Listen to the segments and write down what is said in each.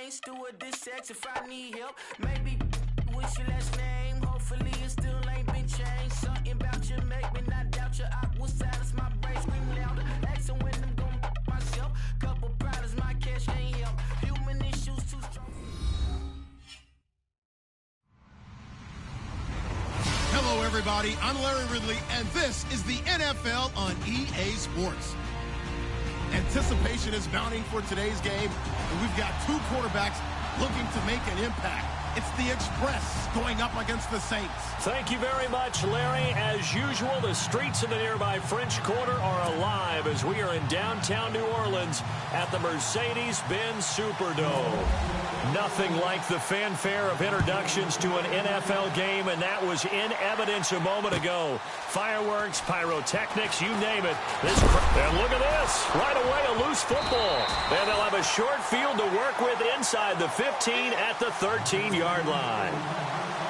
chain, stewardess sex if I need help. Maybe what's your last name? Hopefully it still ain't been changed. Something about you make me not doubt you. I will silence my brain, scream louder. Asking when I'm gonna myself. Couple problems, my cash ain't help. Human issues too strong. Hello, everybody. I'm Larry Ridley, and this is the NFL on EA Sports. Anticipation is mounting for today's game, and we've got two quarterbacks looking to make an impact. It's the Express going up against the Saints. Thank you very much, Larry. As usual, the streets of the nearby French Quarter are alive as we are in downtown New Orleans at the Mercedes-Benz Superdome. Nothing like the fanfare of introductions to an NFL game, and that was in evidence a moment ago. Fireworks, pyrotechnics, you name it. And look at this. Right away, a loose football. And they'll have a short field to work with inside the 15 at the 13-yard line.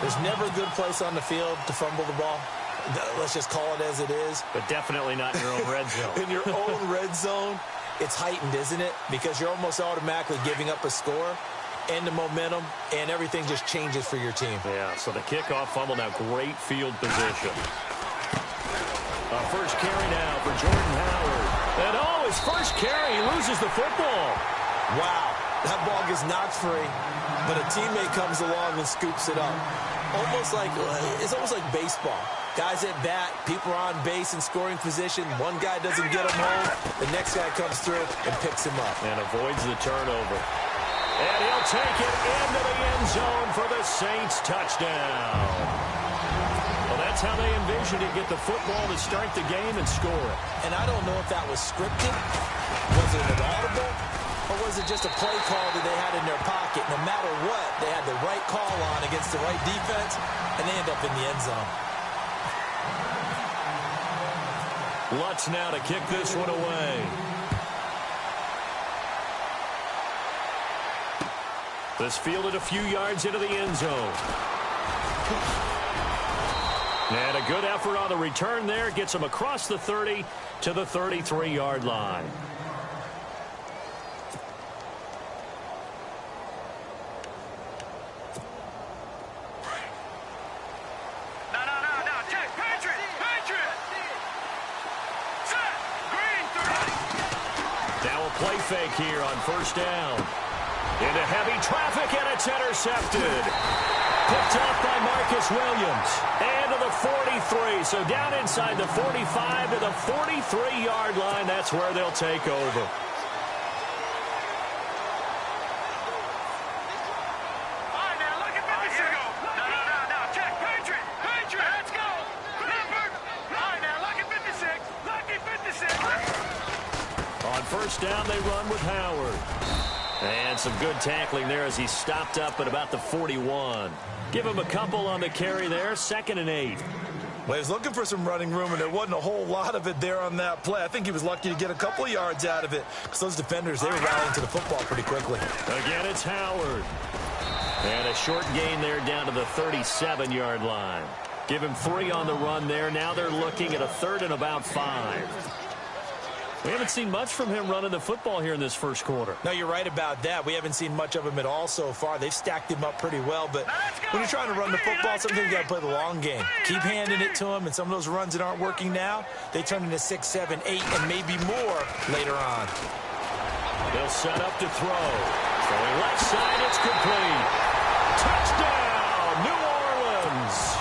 There's never a good place on the field to fumble the ball. Let's just call it as it is. But definitely not in your own red zone. In your own red zone, it's heightened, isn't it? Because you're almost automatically giving up a score and the momentum, and everything just changes for your team. Yeah, so the kickoff fumble, now great field position. First carry now for Jordan Howard. And his first carry, he loses the football. Wow, that ball gets knocked free, but a teammate comes along and scoops it up. It's almost like baseball. Guys at bat, people are on base in scoring position. One guy doesn't get him home, the next guy comes through and picks him up. And avoids the turnover. And he'll take it into the end zone for the Saints touchdown. Well, that's how they envisioned it, get the football to start the game and score it. And I don't know if that was scripted, was it an audible, or was it just a play call that they had in their pocket? No matter what, they had the right call on against the right defense, and they end up in the end zone. Lutz now to kick this one away. This fielded a few yards into the end zone. And a good effort on the return there. Gets him across the 30 to the 33-yard line. No. Take Patriot. Set. Green 30. Now a play fake here on first down. Into heavy traffic, and it's intercepted. Picked off by Marcus Williams. And to the 43. So down inside the 45 to the 43-yard line. That's where they'll take over. All right, now look at 56. No. Check. Patriot. Let's go. Number. All right, now look at 56. Lucky 56. On first down, they run with Howard. And some good tackling there as he stopped up at about the 41. Give him a couple on the carry there. 2nd and 8. Well, he was looking for some running room, and there wasn't a whole lot of it there on that play. I think he was lucky to get a couple of yards out of it because those defenders, they were rallying to the football pretty quickly. Again, it's Howard. And a short gain there down to the 37-yard line. Give him 3 on the run there. Now they're looking at a 3rd and about 5. We haven't seen much from him running the football here in this first quarter. No, you're right about that. We haven't seen much of him at all so far. They've stacked him up pretty well, but when you're trying to run the football, sometimes you got to play the long game. Keep handing it to him, and some of those runs that aren't working now, they turn into 6, 7, 8, and maybe more later on. They'll set up to throw. Throwing left side, it's complete. Touchdown, New Orleans.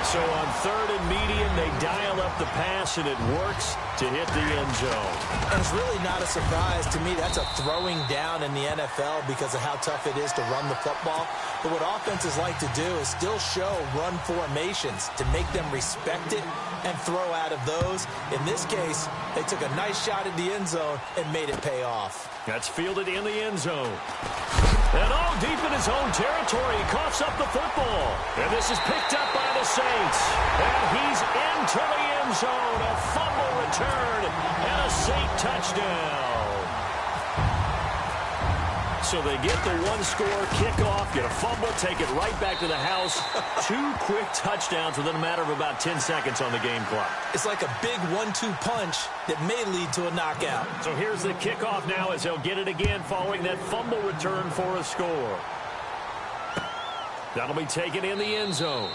So on 3rd and medium, they dial up the pass, and it works to hit the end zone. And it's really not a surprise to me. That's a throwing down in the NFL because of how tough it is to run the football. But what offenses like to do is still show run formations to make them respect it and throw out of those. In this case, they took a nice shot at the end zone and made it pay off. That's fielded in the end zone. And all deep in his own territory, he coughs up the football. And this is picked up by the Saints. And he's into the end zone. A fumble return and a Saint touchdown. So they get the one-score kickoff, get a fumble, take it right back to the house. 2 quick touchdowns within a matter of about 10 seconds on the game clock. It's like a big 1-2 punch that may lead to a knockout. So here's the kickoff now as they'll get it again following that fumble return for a score. That'll be taken in the end zone.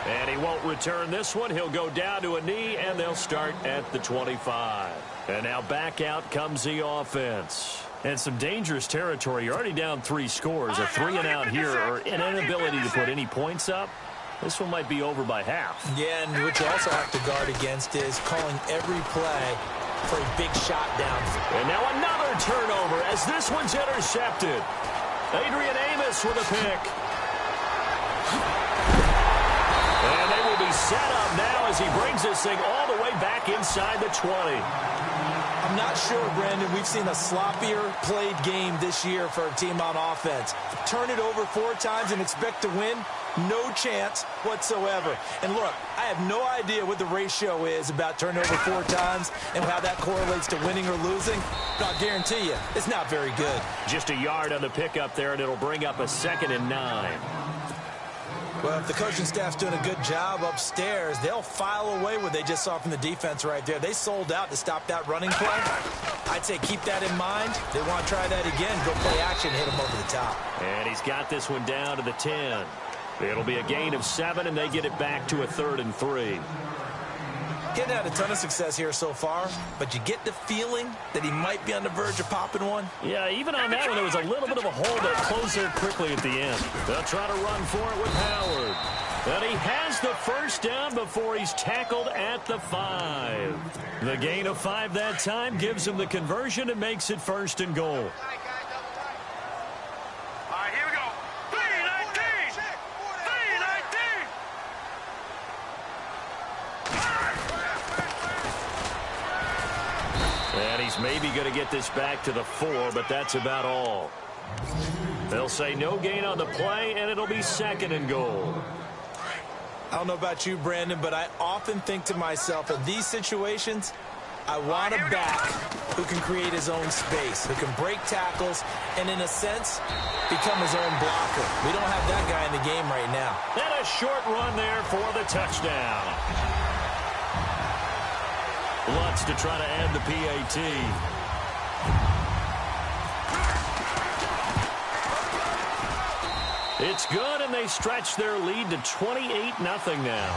And he won't return this one. He'll go down to a knee, and they'll start at the 25. And now back out comes the offense. And some dangerous territory. You're already down 3 scores. A 3-and-out here, or an inability to put any points up. This one might be over by half. Yeah, and what you also have to guard against is calling every play for a big shot down. And now another turnover as this one's intercepted. Adrian Amos with a pick. And they will be set up now as he brings this thing all the way back inside the 20. I'm not sure, Brandon, we've seen a sloppier played game this year for a team on offense. Turn it over 4 times and expect to win? No chance whatsoever. And look, I have no idea what the ratio is about turning over 4 times and how that correlates to winning or losing. But I'll guarantee you, it's not very good. Just a yard on the pickup there, and it'll bring up a 2nd and 9. Well, if the coaching staff's doing a good job upstairs, they'll file away what they just saw from the defense right there. They sold out to stop that running play. I'd say keep that in mind. They want to try that again, go play action, hit them over the top. And he's got this one down to the 10. It'll be a gain of 7, and they get it back to a 3rd and 3. Getting had a ton of success here so far, but you get the feeling that he might be on the verge of popping one. Yeah, even on that one, there was a little bit of a hole that closed there quickly at the end. They'll try to run for it with Howard. And he has the first down before he's tackled at the 5. The gain of 5 that time gives him the conversion and makes it 1st and goal. All right, here we go. 3-19. 3-19. And he's maybe going to get this back to the 4, but that's about all. They'll say no gain on the play, and it'll be 2nd and goal. I don't know about you, Brandon, but I often think to myself, in these situations, I want a back who can create his own space, who can break tackles, and in a sense, become his own blocker. We don't have that guy in the game right now. And a short run there for the touchdown. Lutz to try to add the PAT. It's good, and they stretch their lead to 28-0 now.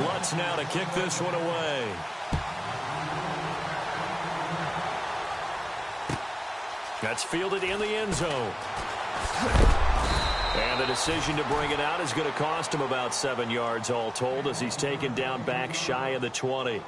Lutz now to kick this one away. That's fielded in the end zone. And the decision to bring it out is going to cost him about 7 yards all told as he's taken down back shy of the 20.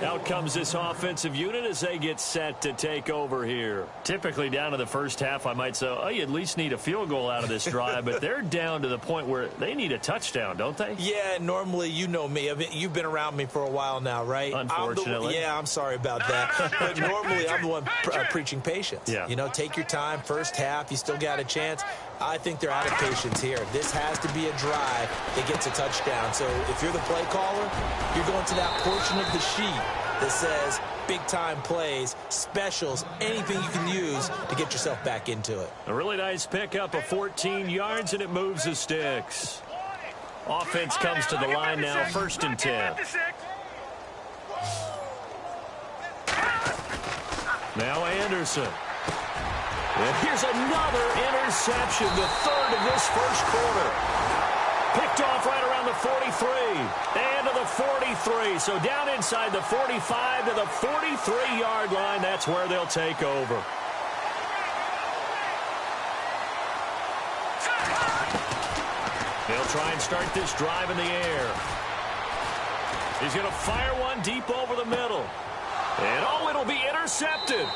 Out comes this offensive unit as they get set to take over here. Typically down to the first half, I might say, oh, you at least need a field goal out of this drive, but they're down to the point where they need a touchdown, don't they? Yeah, normally, you know me. I mean, you've been around me for a while now, right? Unfortunately. I'm sorry about that. But normally, I'm the one preaching patience. Yeah. You know, take your time. First half, you still got a chance. I think they're out of patience here. This has to be a drive that gets a touchdown. So if you're the play caller, you're going to that portion of the sheet that says big-time plays, specials, anything you can use to get yourself back into it. A really nice pickup of 14 yards, and it moves the sticks. Offense comes to the line now, 1st and 10. Now Anderson. And here's another interception, the 3rd of this first quarter. Picked off right around the 43 and to the 43. So down inside the 45 to the 43-yard line. That's where they'll take over. They'll try and start this drive in the air. He's going to fire one deep over the middle. And oh, it'll be intercepted.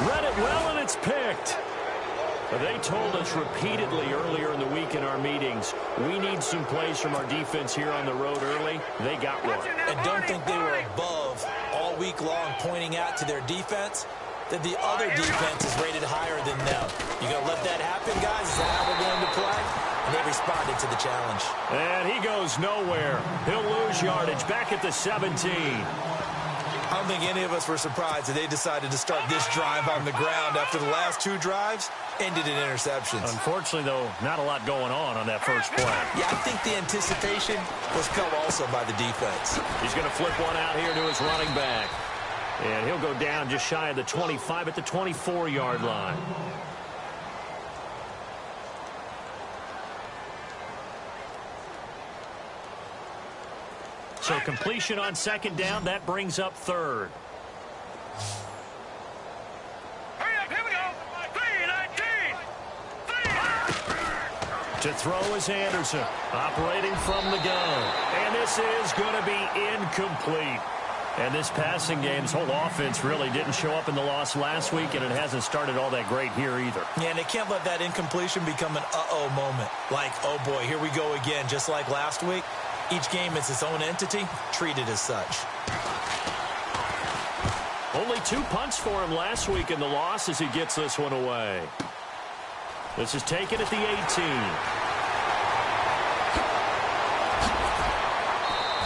Read it well, and it's picked. They told us repeatedly earlier in the week in our meetings, we need some plays from our defense here on the road early. They got one. And don't think they were above all week long pointing out to their defense that the other defense is rated higher than them. You going to let that happen, guys? Is that how we're going to play? And they responded to the challenge. And he goes nowhere. He'll lose yardage back at the 17. think any of us were surprised that they decided to start this drive on the ground after the last 2 drives ended in interceptions. Unfortunately, though, not a lot going on that first play. Yeah, I think the anticipation was felt also by the defense. He's going to flip one out here to his running back. And he'll go down just shy of the 25 at the 24-yard line. So completion on second down, that brings up third. Hurry up, here we go. 3-19. To throw is Anderson, operating from the gun. And this is going to be incomplete. And this passing game's whole offense really didn't show up in the loss last week, and it hasn't started all that great here either. Yeah, and they can't let that incompletion become an uh-oh moment. Like, oh boy, here we go again, just like last week. Each game is its own entity, treated as such. Only 2 punts for him last week in the loss as he gets this one away. This is taken at the 18.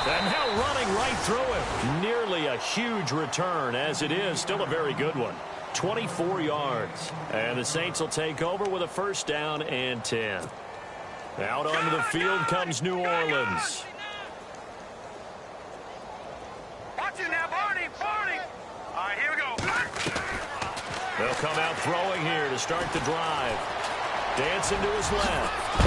And now running right through him. Nearly a huge return, as it is still a very good one. 24 yards. And the Saints will take over with a first down and 10. Out onto the field comes New Orleans. Watch it now, Barney. All right, here we go. They'll come out throwing here to start the drive. Dancing to his left.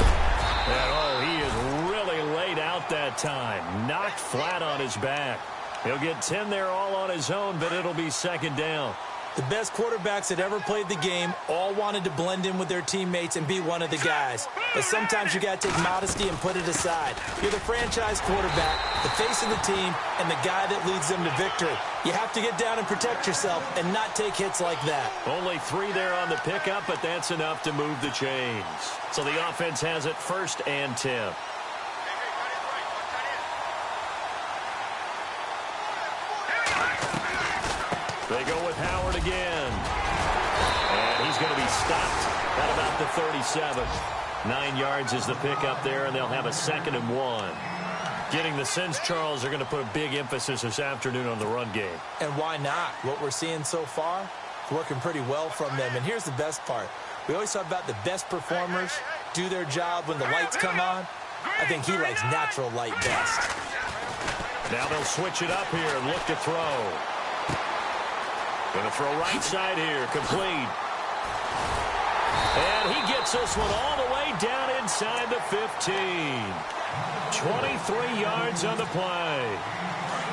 And, oh, he is really laid out that time. Knocked flat on his back. He'll get 10 there all on his own, but it'll be second down. The best quarterbacks that ever played the game all wanted to blend in with their teammates and be one of the guys. But sometimes you got to take modesty and put it aside. You're the franchise quarterback, the face of the team, and the guy that leads them to victory. You have to get down and protect yourself and not take hits like that. Only 3 there on the pickup, but that's enough to move the chains. So the offense has it first and 10. They go with Howard again. And he's going to be stopped at about the 37. 9 yards is the pickup there, and they'll have a 2nd and 1. Getting the sense, Charles, are going to put a big emphasis this afternoon on the run game. And why not? What we're seeing so far is working pretty well from them. And here's the best part. We always talk about the best performers do their job when the lights come on. I think he likes natural light best. Now they'll switch it up here and look to throw. Going to throw right side here, complete. And he gets this one all the way down inside the 15. 23 yards on the play.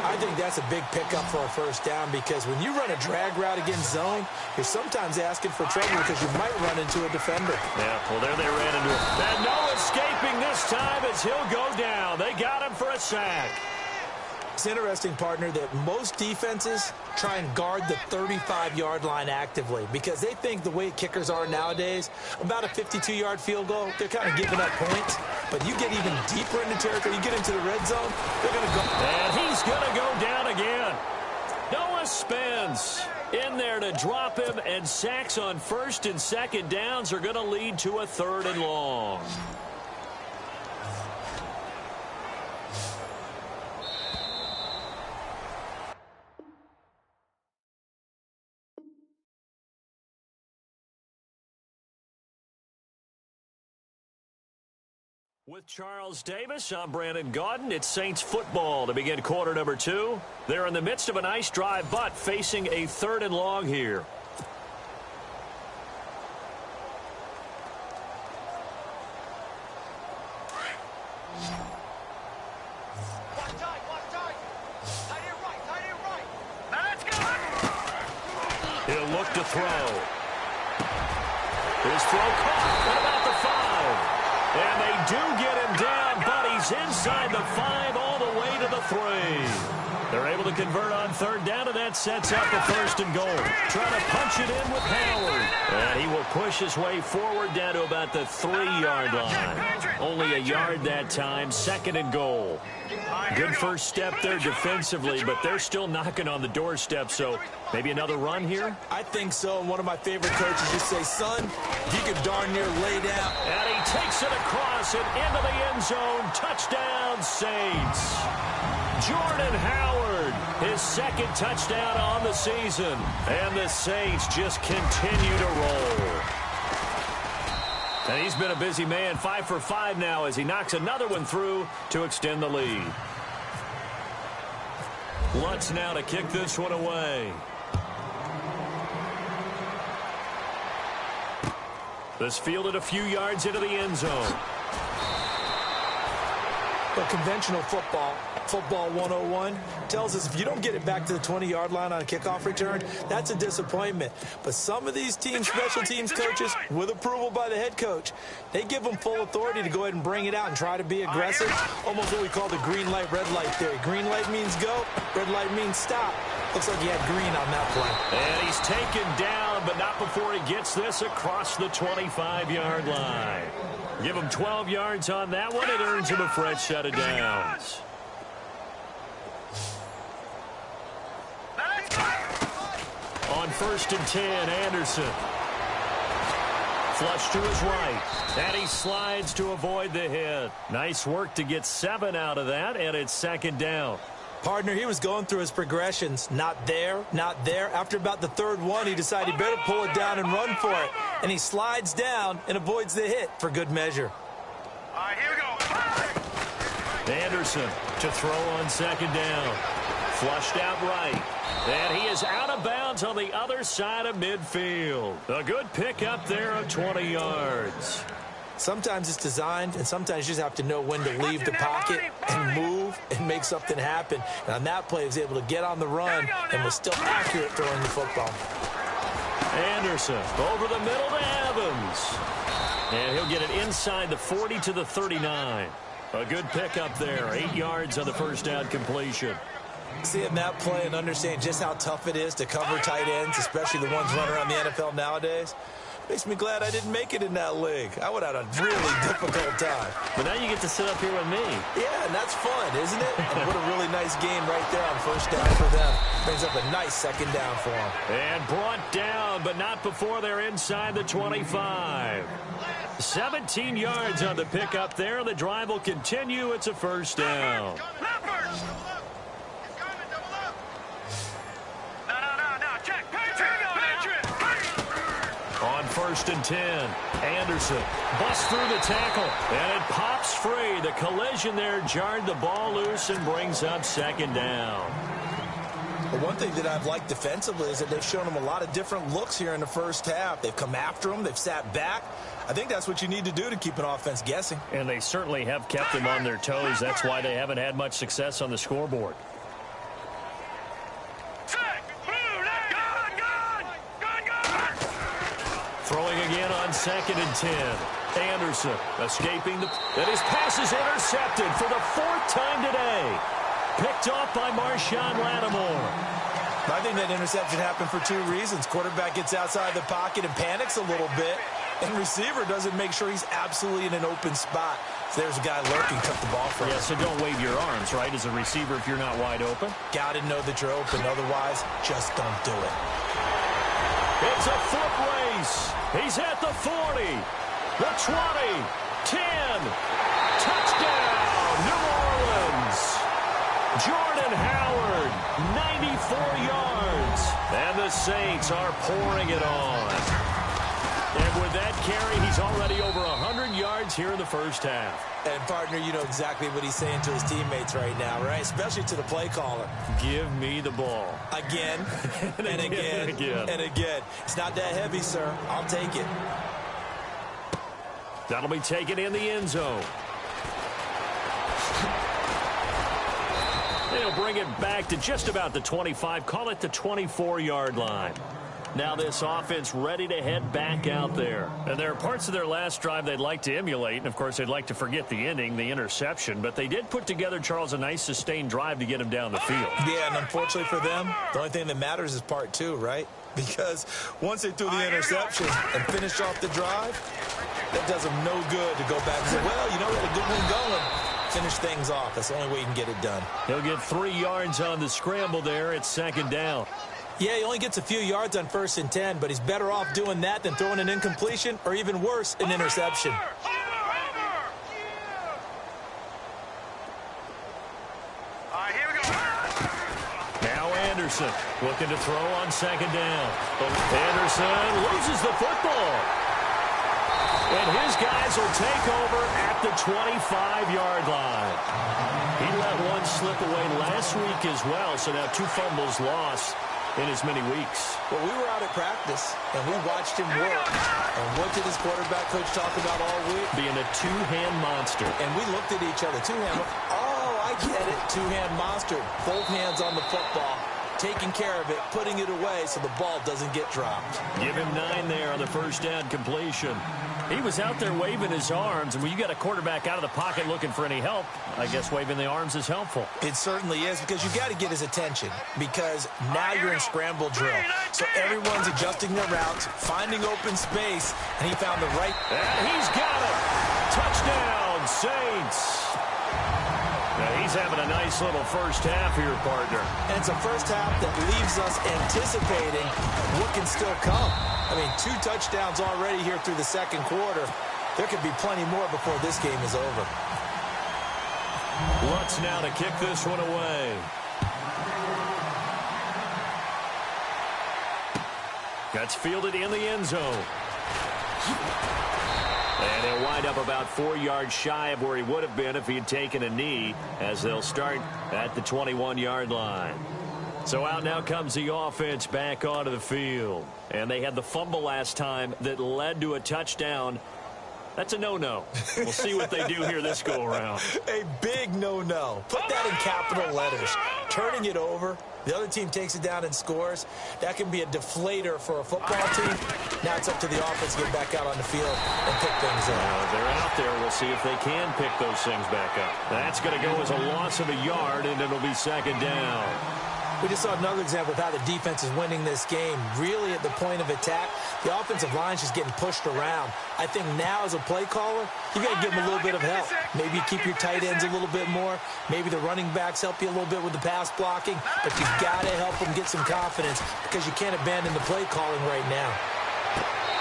I think that's a big pickup for a first down because when you run a drag route against zone, you're sometimes asking for trouble because you might run into a defender. Yeah, well, there they ran into it. And no escaping this time as he'll go down. They got him for a sack. It's interesting, partner, that most defenses try and guard the 35-yard line actively because they think the way kickers are nowadays, about a 52-yard field goal, they're kind of giving up points. But you get even deeper into territory, you get into the red zone, they're going to go. And he's going to go down again. Noah Spence in there to drop him, and sacks on first and second downs are going to lead to a 3rd and long. With Charles Davis, I'm Brandon Gaudin. It's Saints football to begin quarter number 2. They're in the midst of a nice drive, but facing a 3rd and long here. He'll look to throw. His throw caught at about the 5. And they do get him down, but he's inside the 5 all the way to the 3. They're able to convert on 3rd down, and that sets up the 1st and goal. Trying to punch it in with Howard. And he will push his way forward down to about the 3-yard line. Only a yard that time, 2nd and goal. Good first step there defensively, but they're still knocking on the doorstep, so maybe another run here? I think so, and one of my favorite coaches just say, son, you could darn near lay down. And he takes it across and into the end zone. Touchdown, Saints. Jordan Howard. His second touchdown on the season. And the Saints just continue to roll. And he's been a busy man, 5 for 5 now as he knocks another one through to extend the lead. Lutz now to kick this one away. This fielded a few yards into the end zone. But conventional football 101, tells us if you don't get it back to the 20-yard line on a kickoff return, that's a disappointment. But some of these teams, special teams coaches, with approval by the head coach, they give them full authority to go ahead and bring it out and try to be aggressive. Almost what we call the green light, red light theory. Green light means go, red light means stop. Looks like he had green on that play. And he's taken down, but not before he gets this across the 25-yard line. Give him 12 yards on that one. It earns him a fresh set of downs. On 1st and 10, Anderson. Flush to his right. And he slides to avoid the hit. Nice work to get 7 out of that, and it's 2nd down. Partner, he was going through his progressions. Not there, not there. After about the 3rd one, he decided he better pull it down and run for it. And he slides down and avoids the hit for good measure. All right, here we go. Anderson to throw on 2nd down. Flushed out right. And he is out of bounds on the other side of midfield. A good pickup there of 20 yards. Sometimes it's designed, and sometimes you just have to know when to leave the pocket and move and make something happen. And on that play, he was able to get on the run and was still accurate throwing the football. Anderson over the middle to Evans. And he'll get it inside the 40 to the 39. A good pickup there. 8 yards on the first down completion. Seeing that play and understand just how tough it is to cover tight ends, especially the ones running around the NFL nowadays, makes me glad I didn't make it in that league. I would have had a really difficult time. But now you get to sit up here with me. Yeah, and that's fun, isn't it? And what a really nice game right there on 1st down for them. Brings up a nice 2nd down for them. And brought down, but not before they're inside the 25. 17 yards on the pickup there. The drive will continue. It's a 1st down. On 1st and 10, Anderson busts through the tackle, and it pops free. The collision there jarred the ball loose and brings up 2nd down. But one thing that I've liked defensively is that they've shown them a lot of different looks here in the first half. They've come after them. They've sat back. I think that's what you need to do to keep an offense guessing. And they certainly have kept them on their toes. That's why they haven't had much success on the scoreboard. Throwing again on 2nd and 10. Anderson escaping and his pass is intercepted for the 4th time today. Picked off by Marshawn Lattimore. I think that interception happened for 2 reasons. Quarterback gets outside the pocket and panics a little bit, and receiver doesn't make sure he's absolutely in an open spot. So there's a guy lurking, took the ball from him. Yeah, so don't wave your arms, right, as a receiver if you're not wide open. Got to know that you're open. Otherwise, just don't do it. It's a foot race. He's at the 40, the 20, 10. Touchdown, New Orleans. Jordan Howard, 94 yards. And the Saints are pouring it on. And with that carry, he's already over 100 yards here in the first half. And, partner, you know exactly what he's saying to his teammates right now, right? Especially to the play caller. Give me the ball. Again, and again, and again. It's not that heavy, sir. I'll take it. That'll be taken in the end zone. They'll bring it back to just about the 25. Call it the 24-yard line. Now this offense ready to head back out there. And there are parts of their last drive they'd like to emulate. And, of course, they'd like to forget the ending, the interception. But they did put together, Charles, a nice sustained drive to get him down the field. Yeah, and unfortunately for them, the only thing that matters is part 2, right? Because once they threw the interception and finished off the drive, that does them no good to go back and say, well, you know, we had a good one going. Finish things off. That's the only way you can get it done. He'll get 3 yards on the scramble there. It's 2nd down. Yeah, he only gets a few yards on 1st and 10, but he's better off doing that than throwing an incompletion or even worse, an interception. Now Anderson looking to throw on second down. Anderson loses the football. And his guys will take over at the 25-yard line. He let one slip away last week as well, so now 2 fumbles lost in as many weeks. Well, we were out at practice, and we watched him work. And what did his quarterback coach talk about all week? Being a two-hand monster. And we looked at each other. Two-hand. Oh, I get it. Two-hand monster. Both hands on the football, taking care of it, putting it away so the ball doesn't get dropped. Give him 9 there on the first down completion. He was out there waving his arms, and when you got a quarterback out of the pocket looking for any help, I guess waving the arms is helpful. It certainly is, because you got to get his attention, because now you're in scramble drill. So everyone's adjusting their routes, finding open space, and he found the right. And he's got it. Touchdown, Saints. Now he's having a nice little first half here, partner. And it's a first half that leaves us anticipating what can still come. I mean, 2 touchdowns already here through the second quarter. There could be plenty more before this game is over. Lutz now to kick this one away. That's fielded in the end zone. And he'll wind up about 4 yards shy of where he would have been if he had taken a knee, as they'll start at the 21-yard line. So out now comes the offense back onto the field. And they had the fumble last time that led to a touchdown. That's a no-no. We'll see what they do here this go-around. A big no-no. Put that in capital letters. Turning it over, the other team takes it down and scores. That can be a deflator for a football team. Now it's up to the offense to get back out on the field and pick things up. Now they're out there. We'll see if they can pick those things back up. That's going to go as a loss of a yard, and it'll be second down. We just saw another example of how the defense is winning this game. Really at the point of attack, the offensive line's just getting pushed around. I think now as a play caller, you got to give them a little bit of help. Maybe you keep your tight ends a little bit more. Maybe the running backs help you a little bit with the pass blocking. But you got to help them get some confidence, because you can't abandon the play calling right now.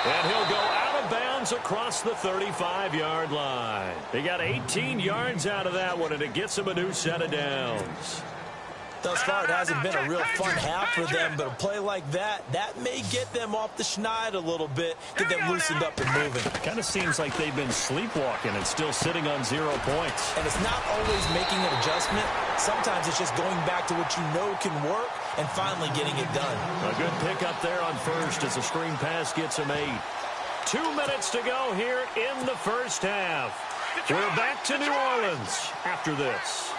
And he'll go out of bounds across the 35-yard line. He got 18 yards out of that one, and it gets him a new set of downs. Thus far, it hasn't been a real fun half for them, but a play like that may get them off the schneid a little bit, get them loosened up and moving. Kind of seems like they've been sleepwalking and still sitting on 0 points. And it's not always making an adjustment. Sometimes it's just going back to what you know can work and finally getting it done. A good pickup there on first as the screen pass gets him 8. 2 minutes to go here in the first half. We're back to New Orleans after this.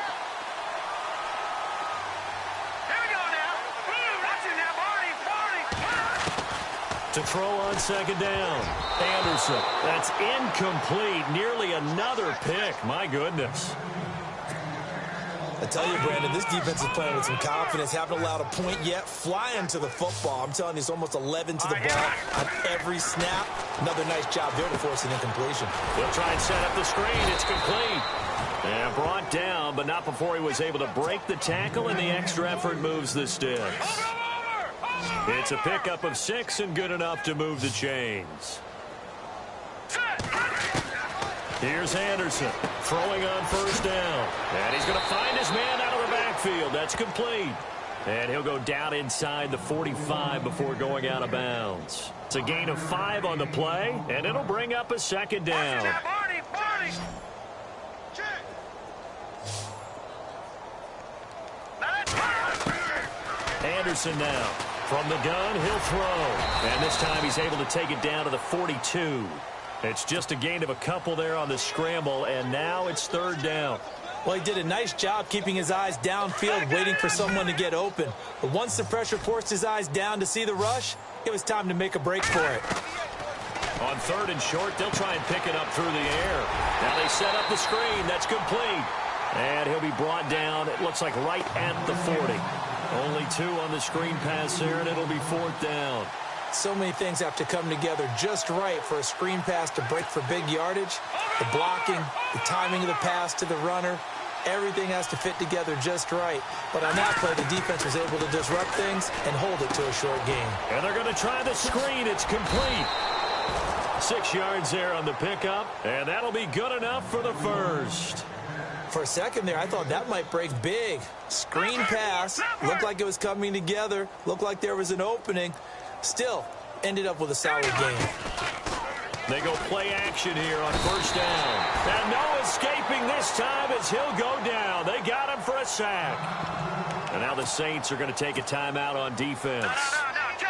To throw on second down. Anderson. That's incomplete. Nearly another pick. My goodness. I tell you, Brandon, this defense is playing with some confidence. Haven't allowed a point yet. Flying to the football. I'm telling you, it's almost 11 to the ball on every snap. Another nice job there to force an incompletion. He'll try and set up the screen. It's complete. And brought down, but not before he was able to break the tackle, and the extra effort moves the sticks. It's a pickup of 6 and good enough to move the chains. Here's Anderson throwing on first down. And he's going to find his man out of the backfield. That's complete. And he'll go down inside the 45 before going out of bounds. It's a gain of 5 on the play, and it'll bring up a second down. Anderson now. From the gun, he'll throw. And this time he's able to take it down to the 42. It's just a gain of a couple there on the scramble, and now it's third down. Well, he did a nice job keeping his eyes downfield, waiting for someone to get open. But once the pressure forced his eyes down to see the rush, it was time to make a break for it. On third and short, they'll try and pick it up through the air. Now they set up the screen. That's complete. And he'll be brought down, it looks like right at the 40. Only 2 on the screen pass there, and it'll be fourth down. So many things have to come together just right for a screen pass to break for big yardage. The blocking, the timing of the pass to the runner, everything has to fit together just right. But on that play, the defense was able to disrupt things and hold it to a short game. And they're going to try the screen. It's complete. 6 yards there on the pickup, and that'll be good enough for the first. For a second there, I thought that might break big. Screen pass, looked like it was coming together, looked like there was an opening. Still, ended up with a solid game. They go play action here on first down. And no escaping this time as he'll go down. They got him for a sack. And now the Saints are going to take a timeout on defense.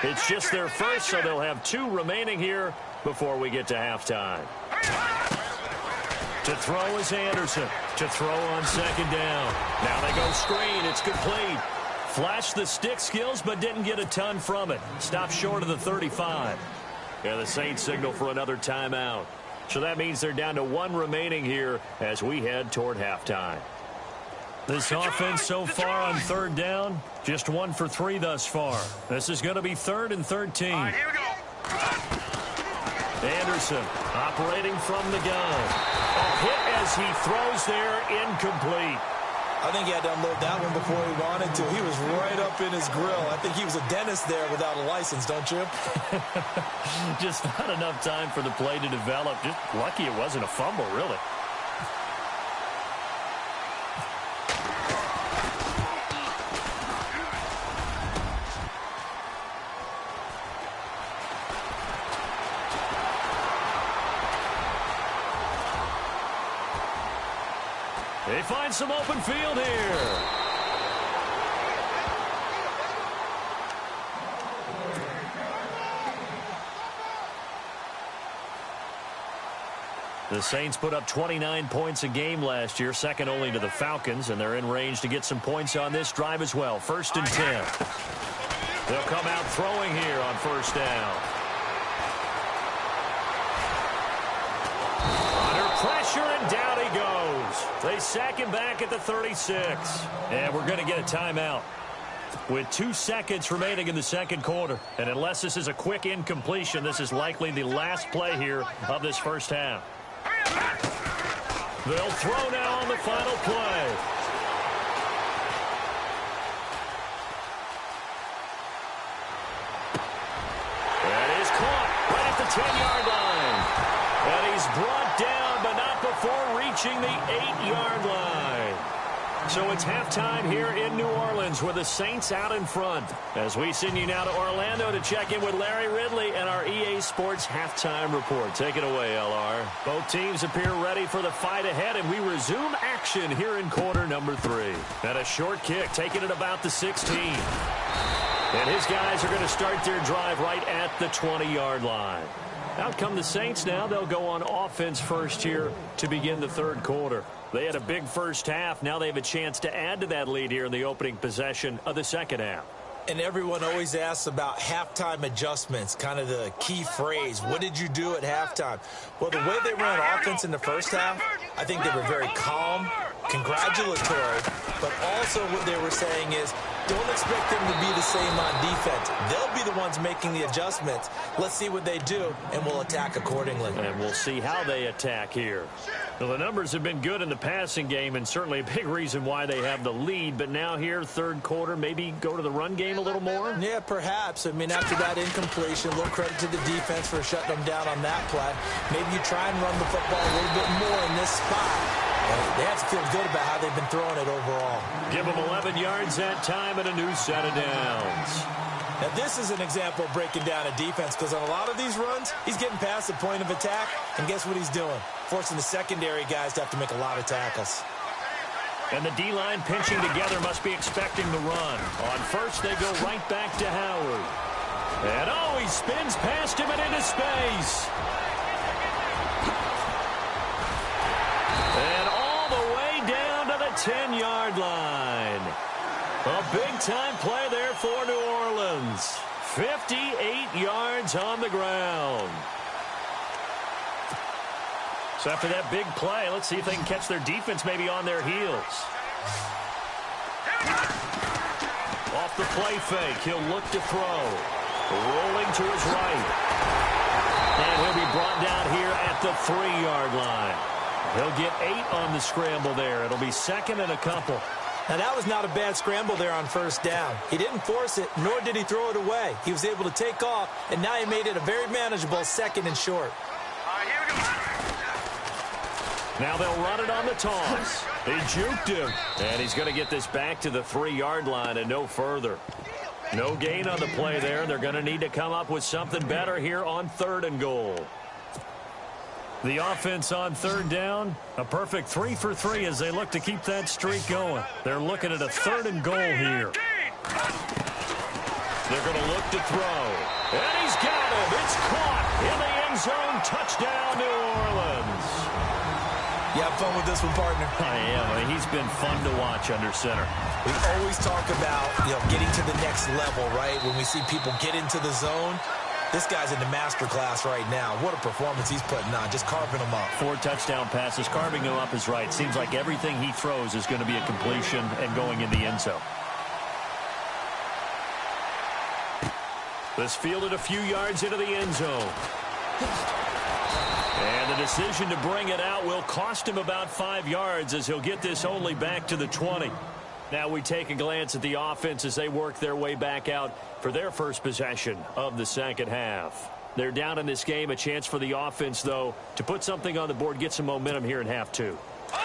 It's just their first, so they'll have 2 remaining here before we get to halftime. To throw is Anderson. To throw on second down. Now they go screen. It's complete. Flashed the stick skills, but didn't get a ton from it. Stopped short of the 35. And the Saints signal for another timeout. So that means they're down to 1 remaining here as we head toward halftime. This offense so far on third down, just 1 for 3 thus far. This is going to be 3rd and 13. All right, here we go. Anderson operating from the gun. A hit as he throws there, incomplete. I think he had to unload that one before he wanted to. He was right up in his grill. I think he was a dentist there without a license, don't you? Just not enough time for the play to develop. Just lucky it wasn't a fumble, really. They find some open field here. The Saints put up 29 points a game last year, second only to the Falcons, and they're in range to get some points on this drive as well. 1st and 10. They'll come out throwing here on first down. Pressure, and down he goes. They sack him back at the 36. And we're going to get a timeout with 2 seconds remaining in the second quarter. And unless this is a quick incompletion, this is likely the last play here of this first half. They'll throw now on the final play. That is caught right at the 10-yard line. And he's brought down, but not before reaching the 8-yard line. So it's halftime here in New Orleans with the Saints out in front. As we send you now to Orlando to check in with Larry Ridley and our EA Sports halftime report. Take it away, LR. Both teams appear ready for the fight ahead, and we resume action here in quarter number 3. And a short kick taken at about the 16. And his guys are going to start their drive right at the 20-yard line. Out come the Saints now. They'll go on offense first here to begin the third quarter. They had a big first half. Now they have a chance to add to that lead here in the opening possession of the second half. And everyone always asks about halftime adjustments, kind of the key phrase. What did you do at halftime? Well, the way they ran offense in the first half, I think they were very calm, congratulatory, but also what they were saying is, don't expect them to be the same on defense. They'll be the ones making the adjustments. Let's see what they do, and we'll attack accordingly. And we'll see how they attack here. Well, the numbers have been good in the passing game, and certainly a big reason why they have the lead. But now here, third quarter, maybe go to the run game a little more? Yeah, perhaps. I mean, after that incompletion, a little credit to the defense for shutting them down on that play. Maybe you try and run the football a little bit more in this spot. They have to feel good about how they've been throwing it overall. Give them 11 yards that time and a new set of downs. Now, this is an example of breaking down a defense, because on a lot of these runs, he's getting past the point of attack, and guess what he's doing? Forcing the secondary guys to have to make a lot of tackles. And the D-line pinching together must be expecting the run. On first, they go right back to Howard. And, oh, he spins past him and into space. And all the way down to the 10-yard line. A big-time play there for New Orleans. 58 yards on the ground. So after that big play, let's see if they can catch their defense maybe on their heels. Off the play fake, he'll look to throw. Rolling to his right. And he'll be brought down here at the 3-yard line. He'll get 8 on the scramble there. It'll be second and a couple. Now, that was not a bad scramble there on first down. He didn't force it, nor did he throw it away. He was able to take off, and now he made it a very manageable second and short. All right, here we go. Now they'll run it on the toss. He juked him. And he's going to get this back to the 3-yard line and no further. No gain on the play there. They're going to need to come up with something better here on 3rd and goal. The offense on 3rd down, a perfect 3 for 3 as they look to keep that streak going. They're looking at a 3rd and goal here. They're going to look to throw. And he's got him. It's caught in the end zone. Touchdown, New Orleans. You have fun with this one, partner? I am. I mean, he's been fun to watch under center. We always talk about, getting to the next level, right? When we see people get into the zone, this guy's in the master class right now. What a performance he's putting on, just carving them up. 4 touchdown passes. Carving them up is right. Seems like everything he throws is going to be a completion and going in the end zone. This fielded a few yards into the end zone. And the decision to bring it out will cost him about 5 yards as he'll get this only back to the 20. Now we take a glance at the offense as they work their way back out for their first possession of the second half. They're down in this game. A chance for the offense, though, to put something on the board, get some momentum here in half 2.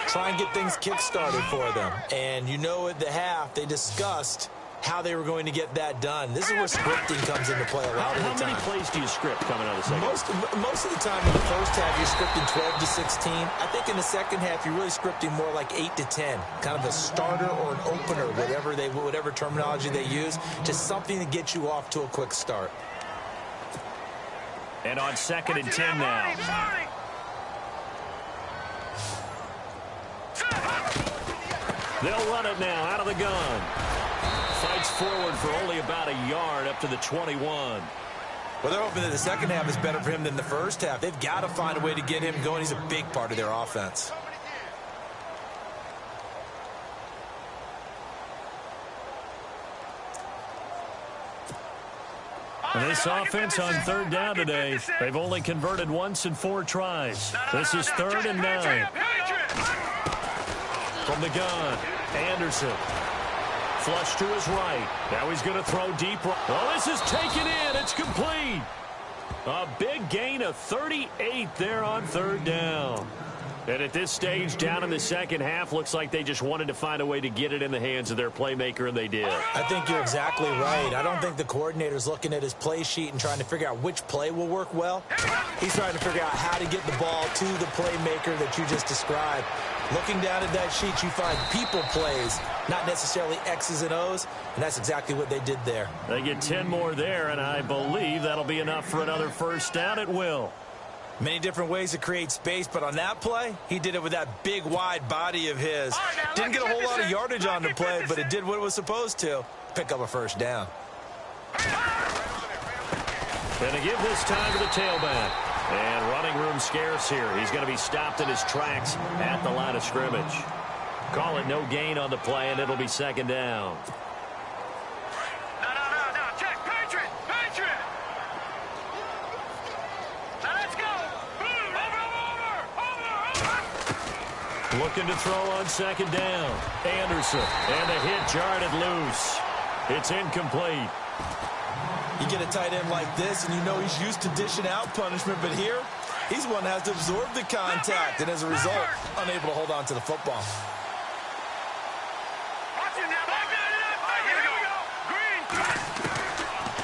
Try and get things kick-started for them. And at the half, they discussed how they were going to get that done. This is where scripting comes into play a lot of the time. How many plays do you script coming out of the second? Most of the time in the first half, you're scripting 12 to 16. I think in the second half, you're really scripting more like 8 to 10. Kind of a starter or an opener, whatever terminology they use, just something to get you off to a quick start. And on 2nd and 10 now. They'll run it now out of the gun. Fights forward for only about a yard up to the 21. Well, they're hoping that the second half is better for him than the first half. They've got to find a way to get him going. He's a big part of their offense. And this offense on 3rd down today, they've only converted once in 4 tries. This is 3rd and 9. From the gun, Anderson. Flush to his right. Now he's going to throw deep. Oh, this is taken in. It's complete. A big gain of 38 there on 3rd down. And at this stage, down in the second half, looks like they just wanted to find a way to get it in the hands of their playmaker, and they did. I think you're exactly right. I don't think the coordinator's looking at his play sheet and trying to figure out which play will work well. He's trying to figure out how to get the ball to the playmaker that you just described. Looking down at that sheet, you find people plays, not necessarily X's and O's, and that's exactly what they did there. They get 10 more there, and I believe that'll be enough for another first down. It will. Many different ways to create space, but on that play, he did it with that big, wide body of his. Didn't get a whole lot of yardage on the play, but it did what it was supposed to. Pick up a first down. Going to give this time to the tailback. And running room scarce here. He's going to be stopped in his tracks at the line of scrimmage. Call it no gain on the play, and it'll be 2nd down. No. Check. Patriot. Now let's go. Over. Looking to throw on 2nd down. Anderson. And the hit jarred it loose. It's incomplete. You get a tight end like this, and you know he's used to dishing out punishment, but here, he's one that has to absorb the contact, and as a result, unable to hold on to the football.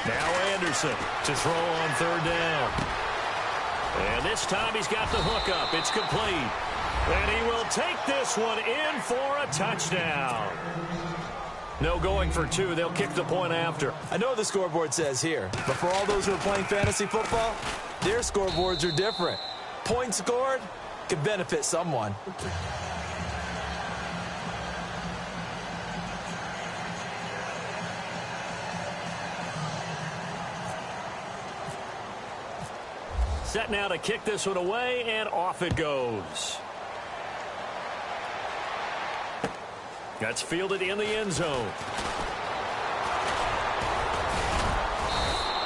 Now Anderson to throw on 3rd down. And this time he's got the hook up. It's complete. And he will take this one in for a touchdown. No going for 2. They'll kick the point after. I know the scoreboard says here, but for all those who are playing fantasy football, their scoreboards are different. Points scored could benefit someone. Set now to kick this one away, and off it goes. That's fielded in the end zone.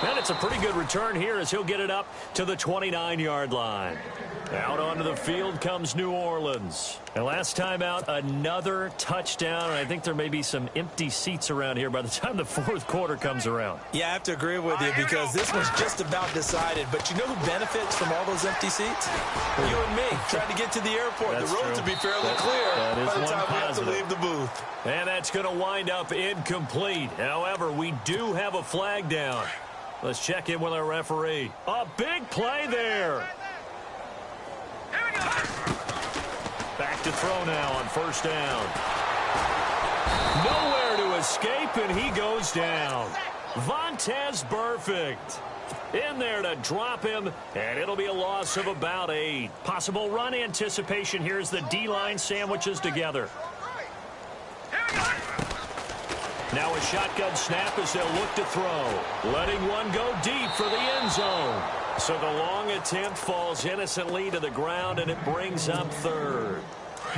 And it's a pretty good return here as he'll get it up to the 29-yard line. Out onto the field comes New Orleans. And last time out, another touchdown. And I think there may be some empty seats around here by the time the fourth quarter comes around. Yeah, I have to agree with you because this one's just about decided. But you know who benefits from all those empty seats? You and me, trying to get to the airport. That's the road true. to be fairly clear that is by the one time we have to positive. leave the booth. And that's going to wind up incomplete. However, we do have a flag down. Let's check in with our referee. A big play there. Back to throw now on first down. Nowhere to escape, and he goes down. Vontaze Burfict in there to drop him, and it'll be a loss of about 8. Possible run anticipation here as the D-line sandwiches together. Now a shotgun snap as they'll look to throw. Letting one go deep for the end zone. So the long attempt falls innocently to the ground, and it brings up third.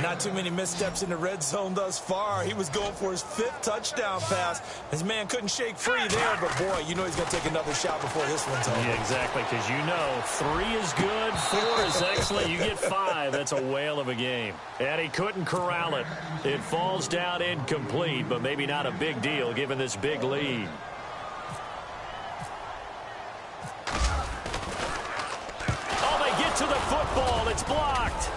Not too many missteps in the red zone thus far. He was going for his 5th touchdown pass. His man couldn't shake free there, but boy, you know he's going to take another shot before this one's over. Yeah, exactly, because you know 3 is good, 4 is excellent. You get 5, that's a whale of a game. And he couldn't corral it. It falls down incomplete, but maybe not a big deal given this big lead. Oh, they get to the football. It's blocked.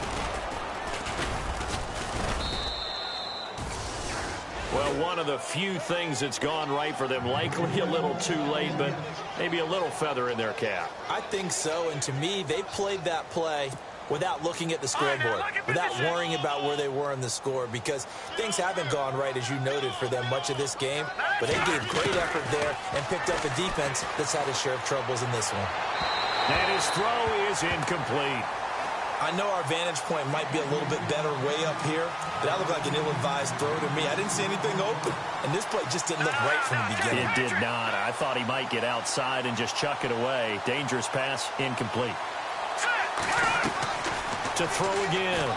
Well, one of the few things that's gone right for them. Likely a little too late, but maybe a little feather in their cap. I think so, and to me, they played that play without looking at the scoreboard, without worrying about where they were in the score, because things haven't gone right, as you noted, for them much of this game. But they gave great effort there and picked up a defense that's had a share of troubles in this one. And his throw is incomplete. I know our vantage point might be a little bit better way up here, but that looked like an ill-advised throw to me. I didn't see anything open, and this play just didn't look right from the beginning. It did not. I thought he might get outside and just chuck it away. Dangerous pass, incomplete. To throw again,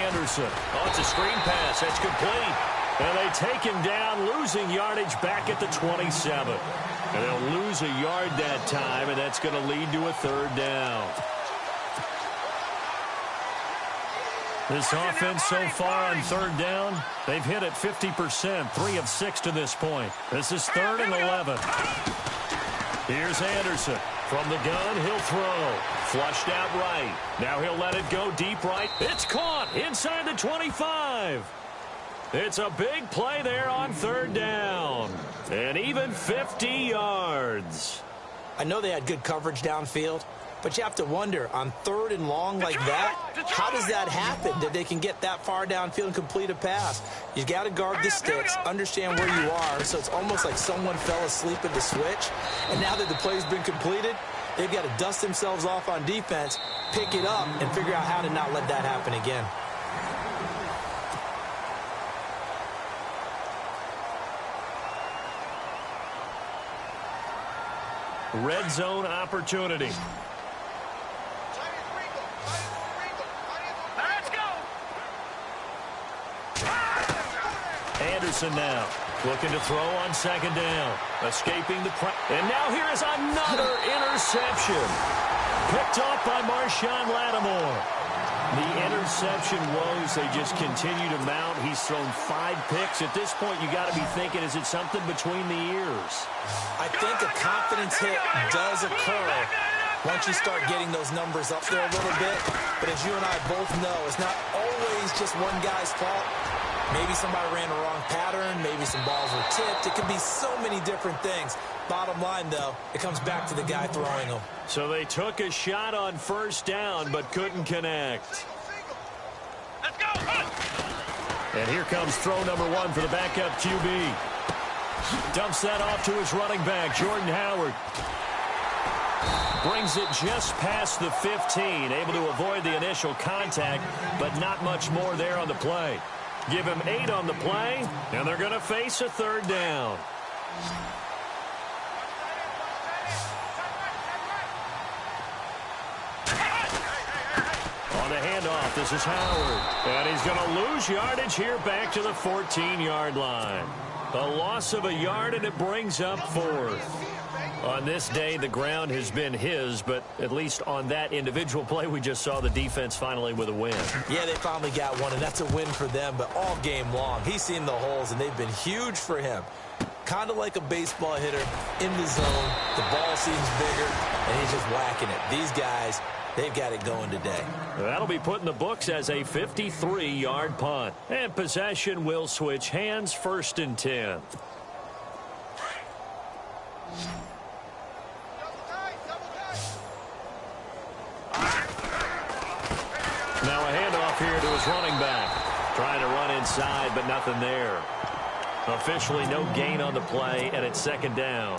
Anderson. Oh, it's a screen pass. That's complete. And they take him down, losing yardage back at the 27. And they'll lose a yard that time, and that's going to lead to a third down. This offense so far on third down, they've hit it 50%, 3 of 6 to this point. This is 3rd and 11. Here's Anderson. From the gun, he'll throw. Flushed out right. Now he'll let it go deep right. It's caught inside the 25. It's a big play there on third down. And even 50 yards. I know they had good coverage downfield, but you have to wonder, on 3rd and long like that, how does that happen that they can get that far downfield and complete a pass? You got to guard the sticks, understand where you are, so it's almost like someone fell asleep at the switch. And now that the play's been completed, they've got to dust themselves off on defense, pick it up, and figure out how to not let that happen again. Red zone opportunity. Let's go. Anderson now looking to throw on second down. Escaping the pressure. And now here is another interception. Picked off by Marshawn Lattimore. The interception woes, they just continue to mount. He's thrown 5 picks. At this point, you got to be thinking, is it something between the ears? I think a confidence hit does occur once you start getting those numbers up there a little bit. But as you and I both know, it's not always just one guy's fault. Maybe somebody ran a wrong pattern. Maybe some balls were tipped. It could be so many different things. Bottom line, though, it comes back to the guy throwing them. So they took a shot on first down but couldn't connect. Let's go. And here comes throw number 1 for the backup QB. Dumps that off to his running back, Jordan Howard. Brings it just past the 15, able to avoid the initial contact, but not much more there on the play. Give him 8 on the play, and they're going to face a third down. On the handoff, this is Howard. And he's going to lose yardage here back to the 14-yard line. A loss of a yard, and it brings up 4th. On this day, the ground has been his, but at least on that individual play, we just saw the defense finally with a win. Yeah, they finally got one, and that's a win for them, but all game long, he's seen the holes, and they've been huge for him. Kind of like a baseball hitter in the zone. The ball seems bigger, and he's just whacking it. These guys, they've got it going today. That'll be put in the books as a 53-yard punt. And possession will switch hands, 1st and 10. Now a handoff here to his running back. Trying to run inside, but nothing there. Officially no gain on the play, and it's 2nd down.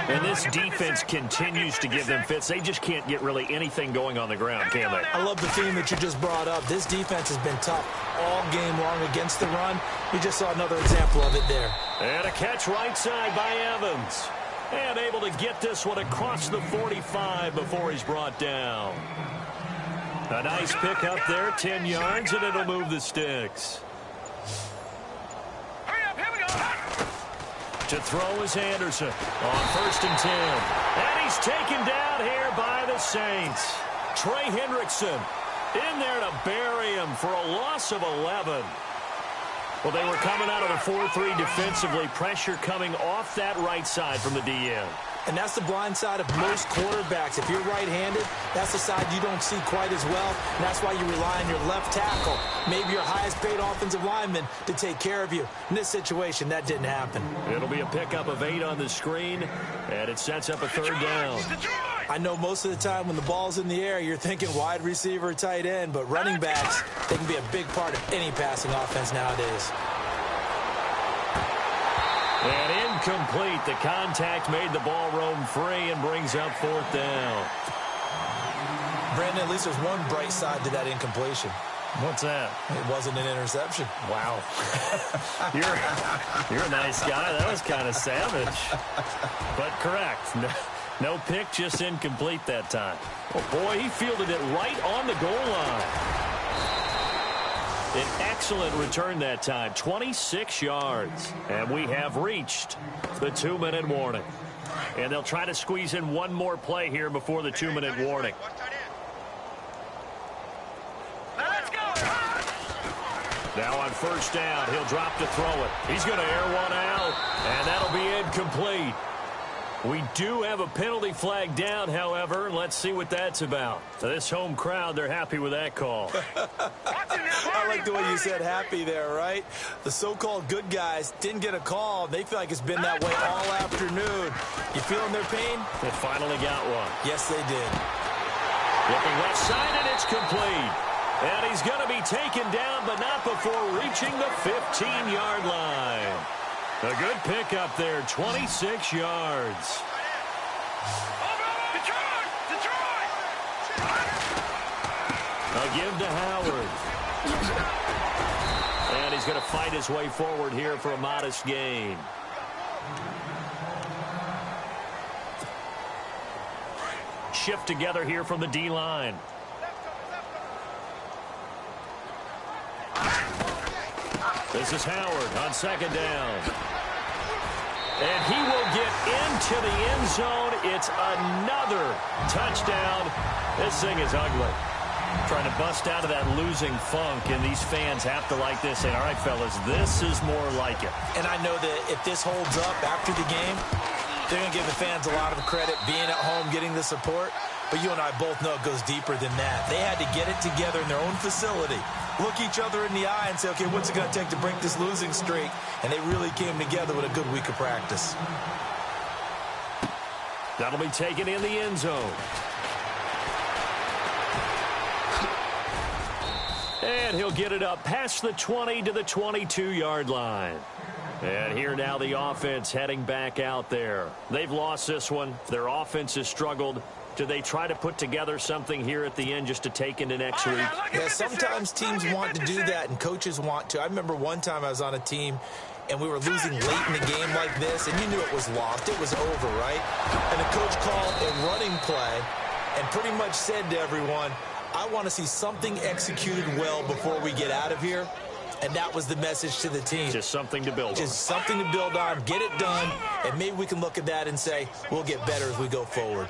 And this defense continues to give them fits. They just can't get really anything going on the ground, can they? I love the theme that you just brought up. This defense has been tough all game long against the run. We just saw another example of it there. And a catch right side by Evans. And able to get this one across the 45 before he's brought down. A nice pick up there, 10 yards, and it'll move the sticks. Hurry up, here we go. To throw is Anderson on 1st and 10. And he's taken down here by the Saints. Trey Hendrickson in there to bury him for a loss of 11. Well, they were coming out of the 4-3 defensively. Pressure coming off that right side from the DN. And that's the blind side of most quarterbacks. If you're right-handed, that's the side you don't see quite as well. And that's why you rely on your left tackle, maybe your highest-paid offensive lineman, to take care of you. In this situation, that didn't happen. It'll be a pickup of 8 on the screen, and it sets up a 3rd down. I know most of the time when the ball's in the air, you're thinking wide receiver, tight end, but running backs, they can be a big part of any passing offense nowadays. And incomplete. The contact made the ball roam free and brings up 4th down. Brandon, at least there's one bright side to that incompletion. What's that? It wasn't an interception. Wow. You're a nice guy. That was kind of savage. But correct. No pick, just incomplete that time. Oh, boy, he fielded it right on the goal line. An excellent return that time, 26 yards. And we have reached the 2-minute warning. And they'll try to squeeze in one more play here before the 2-minute warning. Let's go. Now on 1st down, he'll drop to throw it. He's going to air one out, and that'll be incomplete. We do have a penalty flag down, however. Let's see what that's about. So this home crowd, they're happy with that call. I like the way you said happy there, right? The so-called good guys didn't get a call. They feel like it's been that way all afternoon. You feeling their pain? They finally got one. Yes, they did. Looking left side, and it's complete. And he's going to be taken down, but not before reaching the 15-yard line. A good pickup there, 26 yards. Detroit! A give to Howard. And he's going to fight his way forward here for a modest gain. Shift together here from the D-line. This is Howard on 2nd down. And he will get into the end zone. It's another touchdown. This thing is ugly. Trying to bust out of that losing funk, and these fans have to like this. Saying, all right, fellas, this is more like it. And I know that if this holds up after the game, they're going to give the fans a lot of credit being at home, getting the support. But you and I both know it goes deeper than that. They had to get it together in their own facility, look each other in the eye and say, okay, what's it going to take to break this losing streak? And they really came together with a good week of practice. That'll be taken in the end zone. And he'll get it up past the 20 to the 22-yard line. And here now the offense heading back out there. They've lost this one. Their offense has struggled. Do they try to put together something here at the end just to take into next week? Yeah, sometimes teams want to do that and coaches want to. I remember one time I was on a team and we were losing late in the game like this, and you knew it was lost. It was over, right? And the coach called a running play and pretty much said to everyone, I want to see something executed well before we get out of here. And that was the message to the team. Just something to build on. Just something to build on, get it done, and maybe we can look at that and say, we'll get better as we go forward.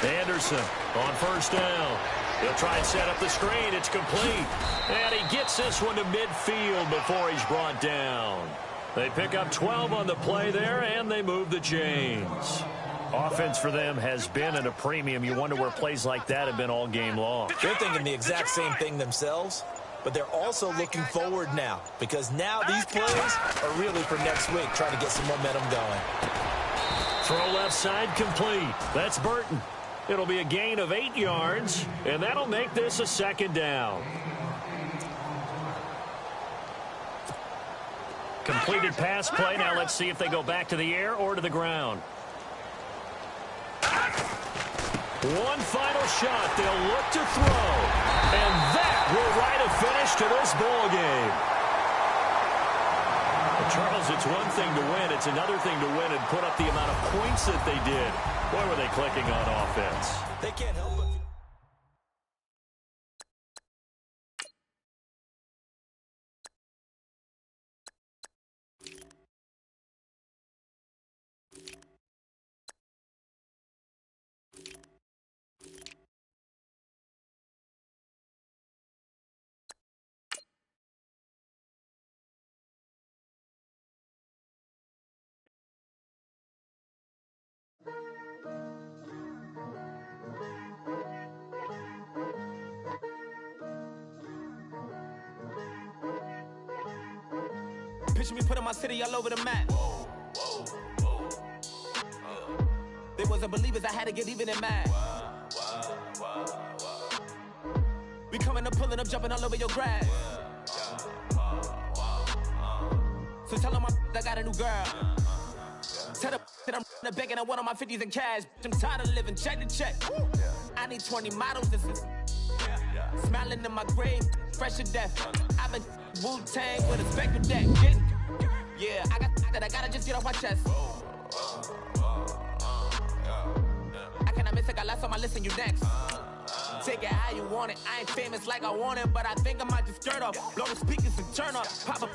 Anderson on first down. He'll try and set up the screen. It's complete. And he gets this one to midfield before he's brought down. They pick up 12 on the play there, and they move the chains. Offense for them has been at a premium. You wonder where plays like that have been all game long. They're thinking the exact same thing themselves, but they're also looking forward now, because now these plays are really for next week, trying to get some momentum going. Throw left side complete. That's Burton. It'll be a gain of 8 yards, and that'll make this a second down. Completed pass play. Now let's see if they go back to the air or to the ground. One final shot. They'll look to throw. And that will write a finish to this ball game. Well, Charles, it's one thing to win. It's another thing to win and put up the amount of points that they did. Boy, were they clicking on offense. They can't help but... Picture me putting my city all over the map. They wasn't believers, I had to get even and mad. We coming up, pulling up, jumping all over your grass. So tell them I got a new girl. Tell them that I'm begging, I want on my 50s in cash. I'm tired of living check to check. I need 20 models, this is smiling in my grave, fresh to death. I've been Wu-Tang with a spectrum deck. Yeah, I gotta just get off my chest. I cannot miss it, got last on my list and you next. Take it how you want it. I ain't famous like I want it, but I think I might just skirt off. Blow the speakers and turn up. Pop up.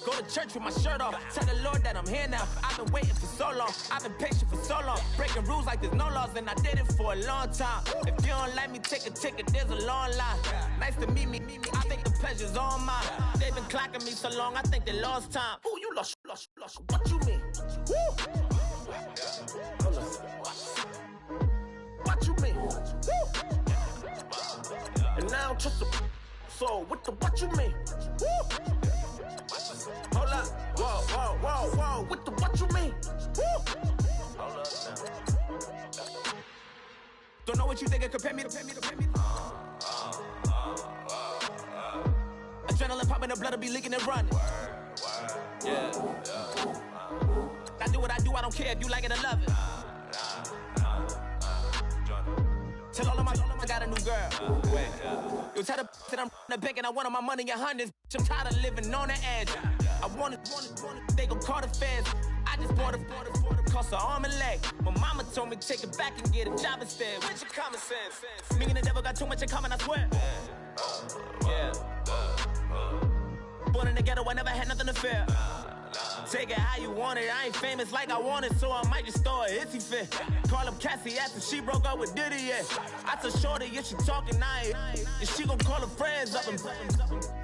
Go to church with my shirt off. Tell the Lord that I'm here now. I've been waiting for so long. I've been patient for so long. Breaking rules like there's no laws, and I did it for a long time. If you don't like me, take a ticket. There's a long line. Nice to meet me. I think the pleasure's all mine. They've been clocking me so long, I think they lost time. Ooh, you lost. What you mean? Woo! What you mean? Woo! And now I don't trust the so what you mean? Woo! Hold up, whoa, what you mean? Woo! Hold up now. Don't know what you think it compare me to. Adrenaline popping, the blood'll be leaking and running. Yeah. I do what I do, I don't care if you like it or love it. Tell all of my I got a new girl. You tell the that I'm the bank and I want all my money in hundreds. I'm tired of living on the edge. I want it, they gon' call the feds. I just bought a cost an arm and leg. My mama told me take it back and get a job instead. Where's your common sense? Me and the devil got too much in common, I swear. Yeah. Born in the ghetto, I never had nothing to fear. Take it how you want it. I ain't famous like I want it, so I might just throw a hissy fit. Call up Cassie after she broke up with Diddy, yeah. I told Shorty if she talking, I ain't. And she gon' call her friends up and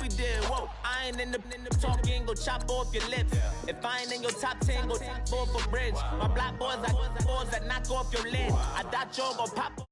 we did, whoa. I ain't in the talking, go chop off your lips. If I ain't in your top 10, go top 4 for bridge. My black boys, I boys that knock off your lid. I dot your go pop.